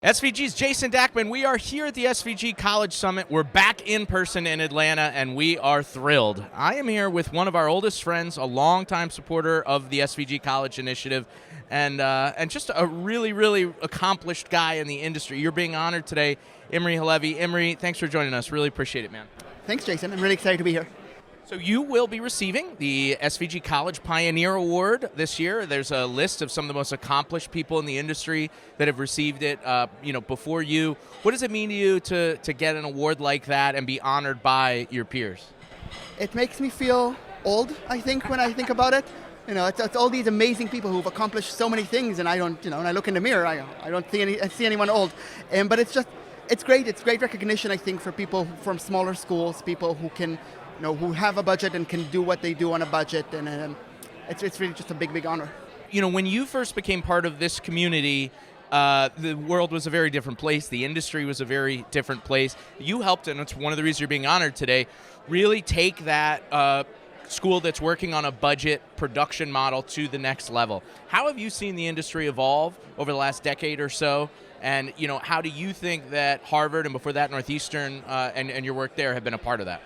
SVG's Jason Dackman. We are here at the SVG College Summit. We're back in person in Atlanta, and we are thrilled. I am here with one of our oldest friends, a longtime supporter of the SVG College Initiative, and just a really, really accomplished guy in the industry. You're being honored today, Imry Halevi. Imry, thanks for joining us. Really appreciate it, man. Thanks, Jason. I'm really excited to be here. So you will be receiving the SVG College Pioneer Award this year. There's a list of some of the most accomplished people in the industry that have received it, before you. What does it mean to you to get an award like that and be honored by your peers? It makes me feel old, I think, when I think about it. You know, it's all these amazing people who've accomplished so many things, and I don't, when I look in the mirror, I don't see anyone old. But it's great. It's great recognition, I think, for people from smaller schools, people who can, who have a budget and can do what they do on a budget, and it's really just a big, big honor. When you first became part of this community, the world was a very different place. The industry was a very different place. You helped, and it's one of the reasons you're being honored today, really take that school that's working on a budget production model to the next level. How have you seen the industry evolve over the last decade or so? And, how do you think that Harvard and before that Northeastern and your work there have been a part of that?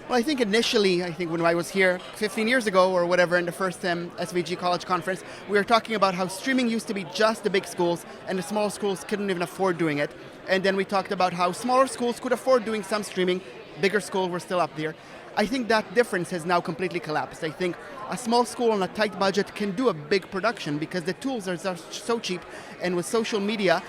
Well, I think initially, when I was here 15 years ago or whatever in the first SVG College Conference, we were talking about how streaming used to be just the big schools and the small schools couldn't even afford doing it. And then we talked about how smaller schools could afford doing some streaming, bigger schools were still up there. I think that difference has now completely collapsed. I think a small school on a tight budget can do a big production because the tools are so cheap, and with social media,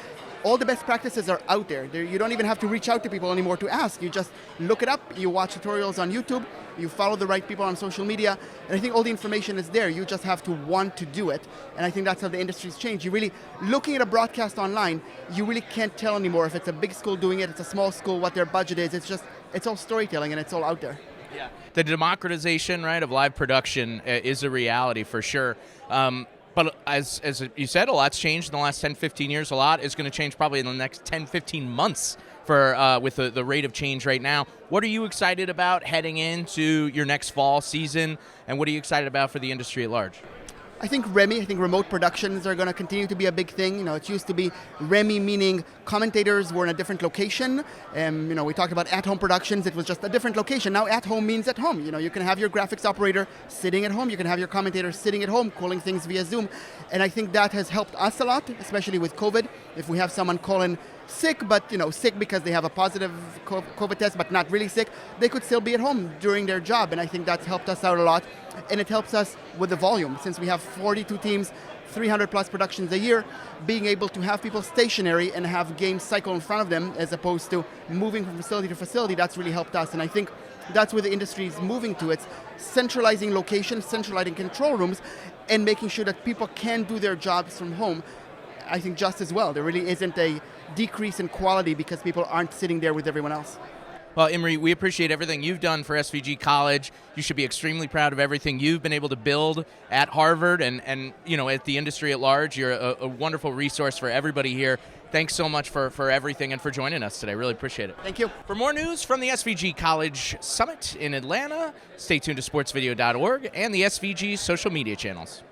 all the best practices are out there. You don't even have to reach out to people anymore to ask. You just look it up, you watch tutorials on YouTube, you follow the right people on social media, and I think all the information is there. You just have to want to do it, and I think that's how the industry's changed. You really, looking at a broadcast online, you really can't tell anymore if it's a big school doing it, it's a small school, what their budget is. It's all storytelling, and it's all out there. Yeah. The democratization, right, of live production is a reality for sure. But as you said, a lot's changed in the last 10, 15 years. A lot is going to change probably in the next 10, 15 months with the rate of change right now. What are you excited about heading into your next fall season, and what are you excited about for the industry at large? I think remote productions are going to continue to be a big thing. It used to be REMI, meaning commentators were in a different location. We talked about at-home productions. It was just a different location. Now at-home means at home. You can have your graphics operator sitting at home. You can have your commentator sitting at home, calling things via Zoom. And I think that has helped us a lot, especially with COVID. If we have someone calling sick, but sick because they have a positive COVID test, but not really sick, they could still be at home doing their job. And I think that's helped us out a lot. And it helps us with the volume. Since we have 42 teams, 300 plus productions a year, being able to have people stationary and have games cycle in front of them as opposed to moving from facility to facility, that's really helped us. And I think that's where the industry is moving to. It's centralizing locations, centralizing control rooms, and making sure that people can do their jobs from home. I think just as well. There really isn't a decrease in quality because people aren't sitting there with everyone else. Well, Imry, we appreciate everything you've done for SVG College. You should be extremely proud of everything you've been able to build at Harvard and at the industry at large. You're a wonderful resource for everybody here. Thanks so much for everything and for joining us today. Really appreciate it. Thank you. For more news from the SVG College Summit in Atlanta, stay tuned to sportsvideo.org and the SVG social media channels.